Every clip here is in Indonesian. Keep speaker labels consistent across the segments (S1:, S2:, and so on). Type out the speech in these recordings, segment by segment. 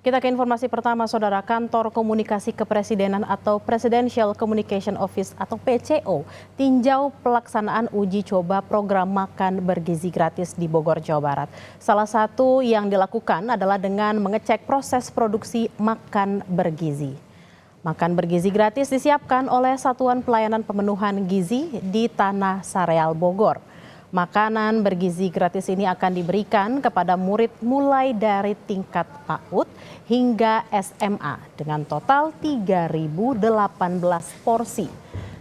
S1: Kita ke informasi pertama, Saudara. Kantor Komunikasi Kepresidenan atau Presidential Communication Office atau PCO tinjau pelaksanaan uji coba program makan bergizi gratis di Bogor, Jawa Barat. Salah satu yang dilakukan adalah dengan mengecek proses produksi makan bergizi. Makan bergizi gratis disiapkan oleh Satuan Pelayanan Pemenuhan Gizi di Tanah Sareal, Bogor. Makanan bergizi gratis ini akan diberikan kepada murid mulai dari tingkat PAUD hingga SMA dengan total 3.018 porsi.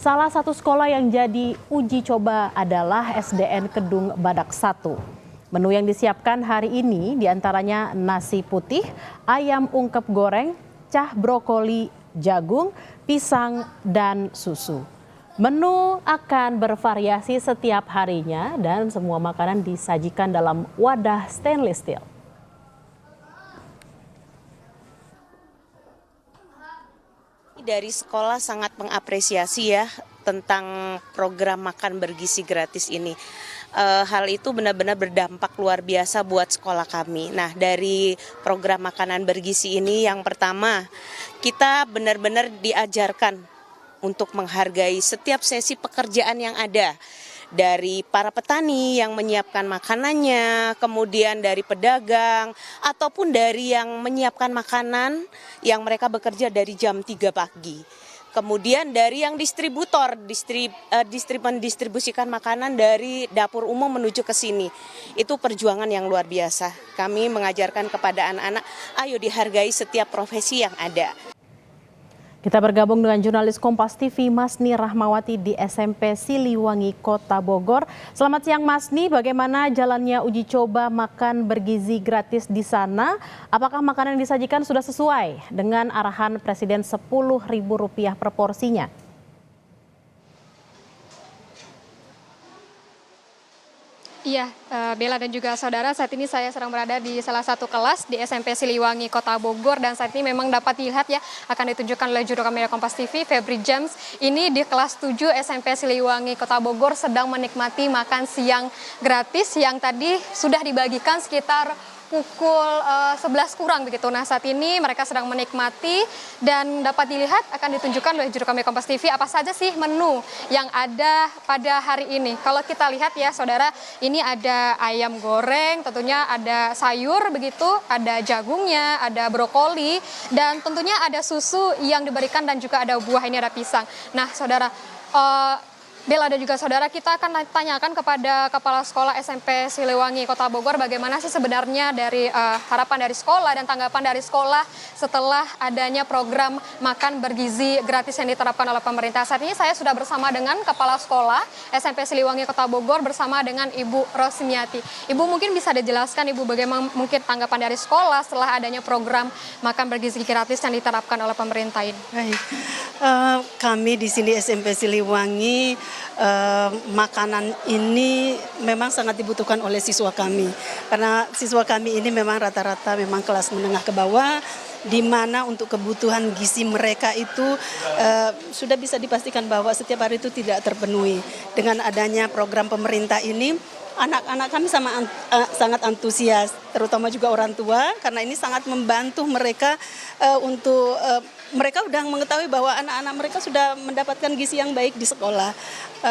S1: Salah satu sekolah yang jadi uji coba adalah SDN Kedung Badak 1. Menu yang disiapkan hari ini diantaranya nasi putih, ayam ungkep goreng, cah brokoli, jagung, pisang, dan susu. Menu akan bervariasi setiap harinya dan semua makanan disajikan dalam wadah stainless steel.
S2: Dari sekolah sangat mengapresiasi ya tentang program makan bergizi gratis ini. Hal itu benar-benar berdampak luar biasa buat sekolah kami. Nah, dari program makanan bergizi ini yang pertama, kita benar-benar diajarkan untuk menghargai setiap sesi pekerjaan yang ada. Dari para petani yang menyiapkan makanannya, kemudian dari pedagang, ataupun dari yang menyiapkan makanan yang mereka bekerja dari jam 3 pagi. Kemudian dari yang distributor, mendistribusikan makanan dari dapur umum menuju ke sini. Itu perjuangan yang luar biasa. Kami mengajarkan kepada anak-anak, ayo dihargai setiap profesi yang ada.
S1: Kita bergabung dengan jurnalis Kompas TV Masni Rahmawati di SMP Siliwangi, Kota Bogor. Selamat siang Masni, bagaimana jalannya uji coba makan bergizi gratis di sana? Apakah makanan yang disajikan sudah sesuai dengan arahan Presiden Rp10.000 per porsinya?
S3: Iya, Bella dan juga saudara, saat ini saya sedang berada di salah satu kelas di SMP Siliwangi, Kota Bogor, dan saat ini memang dapat dilihat ya akan ditunjukkan oleh juru kamera Kompas TV, Febri James. Ini di kelas 7 SMP Siliwangi, Kota Bogor sedang menikmati makan siang gratis yang tadi sudah dibagikan sekitar pukul 11 kurang begitu. Nah, saat ini mereka sedang menikmati dan dapat dilihat akan ditunjukkan oleh juru kamera Kompas TV apa saja sih menu yang ada pada hari ini. Kalau kita lihat ya saudara, ini ada ayam goreng, tentunya ada sayur begitu, ada jagungnya, ada brokoli, dan tentunya ada susu yang diberikan dan juga ada buah, ini ada pisang. Nah saudara, Bella dan juga saudara, kita akan tanyakan kepada Kepala Sekolah SMP Siliwangi Kota Bogor bagaimana sih sebenarnya dari harapan dari sekolah dan tanggapan dari sekolah setelah adanya program makan bergizi gratis yang diterapkan oleh pemerintah. Saat ini saya sudah bersama dengan Kepala Sekolah SMP Siliwangi Kota Bogor bersama dengan Ibu Rosniati. Ibu, mungkin bisa dijelaskan Ibu bagaimana mungkin tanggapan dari sekolah setelah adanya program makan bergizi gratis yang diterapkan oleh pemerintah ini?
S4: Baik, kami di sini SMP Siliwangi, makanan ini memang sangat dibutuhkan oleh siswa kami, karena siswa kami ini memang rata-rata memang kelas menengah ke bawah, di mana untuk kebutuhan gizi mereka itu sudah bisa dipastikan bahwa setiap hari itu tidak terpenuhi. Dengan adanya program pemerintah ini, anak-anak kami sangat antusias, terutama juga orang tua, karena ini sangat membantu mereka untuk mereka sudah mengetahui bahwa anak-anak mereka sudah mendapatkan gizi yang baik di sekolah.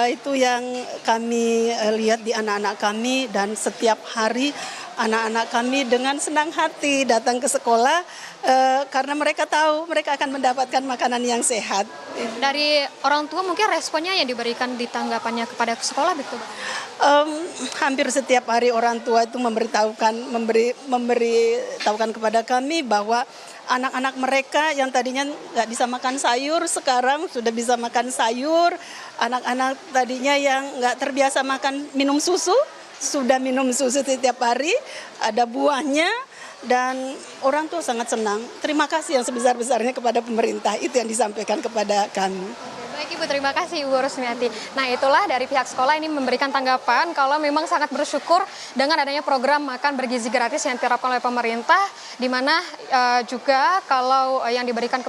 S4: Itu yang kami lihat di anak-anak kami, dan setiap hari anak-anak kami dengan senang hati datang ke sekolah karena mereka tahu mereka akan mendapatkan makanan yang sehat.
S3: Dari orang tua mungkin responnya yang diberikan di tanggapannya kepada sekolah betul?
S4: Hampir setiap hari orang tua itu memberitahukan kepada kami bahwa anak-anak mereka yang tadinya nggak bisa makan sayur sekarang sudah bisa makan sayur. Anak-anak tadinya yang nggak terbiasa minum susu sudah minum susu setiap hari, ada buahnya, dan orang tua sangat senang. Terima kasih yang sebesar-besarnya kepada pemerintah, itu yang disampaikan kepada kami.
S3: Baik Ibu, terima kasih Ibu Rosniati. Nah, itulah dari pihak sekolah ini memberikan tanggapan kalau memang sangat bersyukur dengan adanya program makan bergizi gratis yang diterapkan oleh pemerintah, di mana juga kalau yang diberikan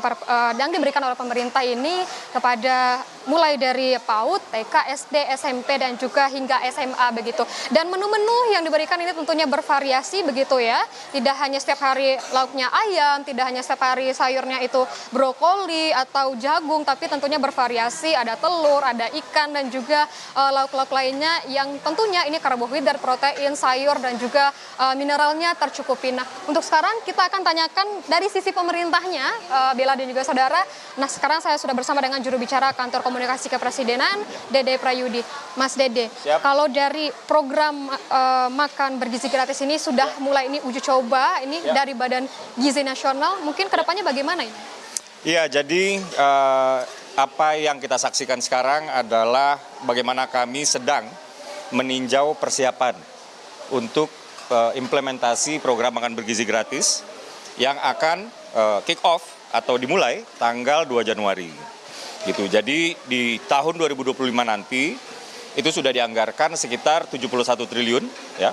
S3: oleh pemerintah ini kepada mulai dari PAUD, TK, SD, SMP, dan juga hingga SMA begitu. Dan menu-menu yang diberikan ini tentunya bervariasi begitu ya. Tidak hanya setiap hari lauknya ayam, tidak hanya setiap hari sayurnya itu brokoli atau jagung, tapi tentunya bervariasi, ada telur, ada ikan, dan juga lauk-lauk lainnya yang tentunya ini karbohidrat, protein, sayur, dan juga mineralnya tercukupi. Nah, untuk sekarang kita akan tanyakan dari sisi pemerintahnya, Bella dan juga saudara. Nah, sekarang saya sudah bersama dengan juru bicara Kantor Komunikasi Kepresidenan, Dede Prayudi. Mas Dede, kalau dari program makan bergizi gratis ini sudah mulai ini uji coba ini dari Badan Gizi Nasional, mungkin kedepannya bagaimana ini?
S5: Iya, jadi apa yang kita saksikan sekarang adalah bagaimana kami sedang meninjau persiapan untuk implementasi program makan bergizi gratis yang akan kick off atau dimulai tanggal 2 Januari. Gitu. Jadi di tahun 2025 nanti itu sudah dianggarkan sekitar 71 triliun ya.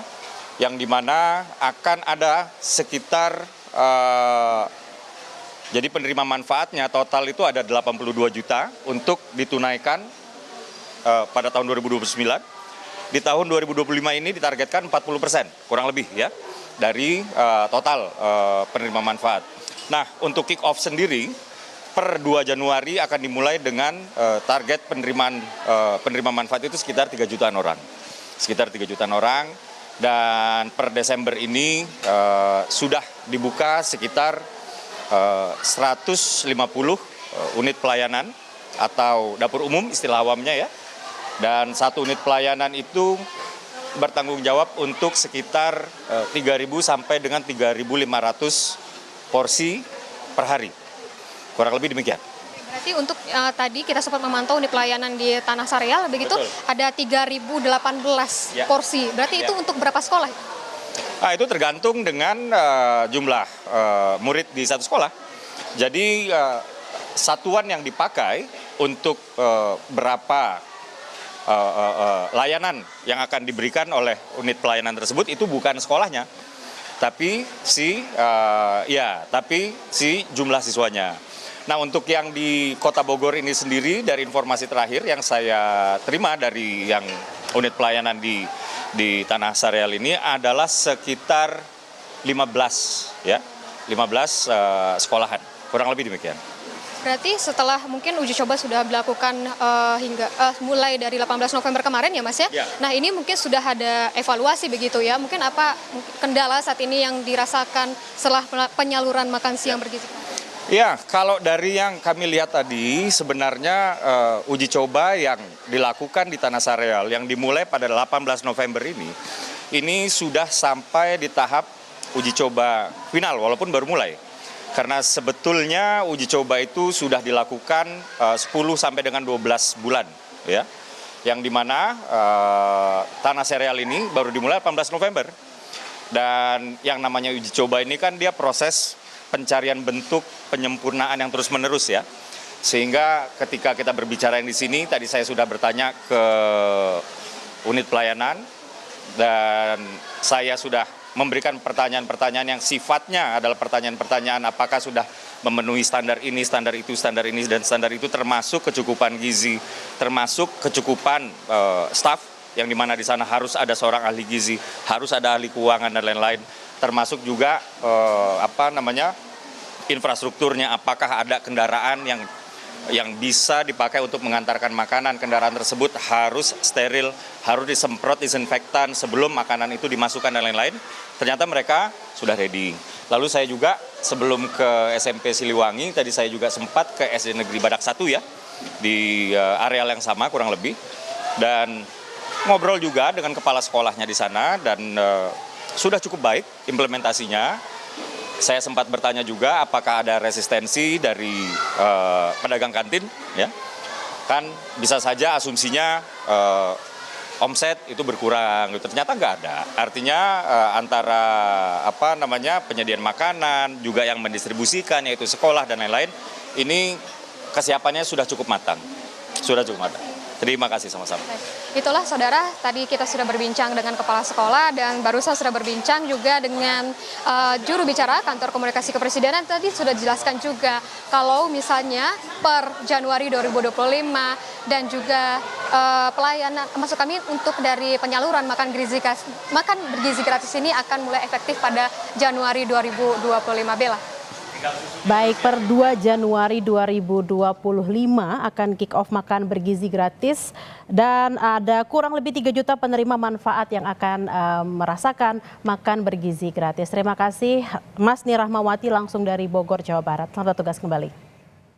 S5: Yang dimana akan ada sekitar jadi penerima manfaatnya total itu ada 82 juta untuk ditunaikan pada tahun 2029. Di tahun 2025 ini ditargetkan 40%, kurang lebih ya, dari total penerima manfaat. Nah, untuk kick off sendiri, per 2 Januari akan dimulai dengan target penerima manfaat itu sekitar 3 jutaan orang. Sekitar 3 jutaan orang, dan per Desember ini sudah dibuka sekitar 150 unit pelayanan atau dapur umum istilah awamnya ya. Dan satu unit pelayanan itu bertanggung jawab untuk sekitar 3.000 sampai dengan 3.500 porsi per hari. Kurang lebih demikian.
S3: Berarti untuk tadi kita sempat memantau unit pelayanan di Tanah Sareal, begitu. Betul. Ada 3.018 porsi. Berarti itu untuk berapa sekolah?
S5: Itu tergantung dengan jumlah murid di satu sekolah. Jadi satuan yang dipakai untuk berapa layanan yang akan diberikan oleh unit pelayanan tersebut itu bukan sekolahnya, tapi si jumlah siswanya. Nah, untuk yang di Kota Bogor ini sendiri, dari informasi terakhir yang saya terima dari yang unit pelayanan di Tanah Sareal ini adalah sekitar 15 sekolahan, kurang lebih demikian.
S3: Berarti setelah mungkin uji coba sudah dilakukan hingga mulai dari 18 November kemarin ya Mas ya? Ya. Nah, ini mungkin sudah ada evaluasi begitu ya. Mungkin apa kendala saat ini yang dirasakan setelah penyaluran makan siang bergizi?
S5: Ya, kalau dari yang kami lihat tadi, sebenarnya uji coba yang dilakukan di Tanah Sareal yang dimulai pada 18 November ini sudah sampai di tahap uji coba final walaupun baru mulai. Karena sebetulnya uji coba itu sudah dilakukan 10 sampai dengan 12 bulan ya. Yang dimana Tanah Sareal ini baru dimulai 18 November. Dan yang namanya uji coba ini kan dia proses pencarian bentuk penyempurnaan yang terus-menerus ya. Sehingga ketika kita berbicara di sini, tadi saya sudah bertanya ke unit pelayanan dan saya sudah memberikan pertanyaan-pertanyaan yang sifatnya adalah pertanyaan-pertanyaan apakah sudah memenuhi standar ini, standar itu, dan standar itu termasuk kecukupan gizi, termasuk kecukupan staf yang dimana di sana harus ada seorang ahli gizi, harus ada ahli keuangan dan lain-lain. Termasuk juga infrastrukturnya, apakah ada kendaraan yang bisa dipakai untuk mengantarkan makanan, kendaraan tersebut harus steril, harus disemprot disinfektan sebelum makanan itu dimasukkan dan lain-lain. Ternyata mereka sudah ready. Lalu saya juga sebelum ke SMP Siliwangi, tadi saya juga sempat ke SD Negeri Badak 1 ya, di areal yang sama kurang lebih. Dan ngobrol juga dengan kepala sekolahnya di sana dan sudah cukup baik implementasinya. Saya sempat bertanya juga apakah ada resistensi dari pedagang kantin, ya. Kan bisa saja asumsinya omset itu berkurang, ternyata nggak ada. Artinya antara penyediaan makanan juga yang mendistribusikan yaitu sekolah dan lain-lain, ini kesiapannya sudah cukup matang, Terima kasih sama-sama.
S3: Itulah saudara, tadi kita sudah berbincang dengan kepala sekolah dan barusan sudah berbincang juga dengan juru bicara kantor komunikasi kepresidenan. Tadi sudah dijelaskan juga kalau misalnya per Januari 2025 dan juga pelayanan, maksud kami untuk dari penyaluran makan bergizi gratis ini akan mulai efektif pada Januari 2025. Bella.
S1: Baik, per 2 Januari 2025 akan kick off makan bergizi gratis dan ada kurang lebih 3 juta penerima manfaat yang akan merasakan makan bergizi gratis. Terima kasih Mas Nirahmawati langsung dari Bogor, Jawa Barat. Selamat bertugas kembali.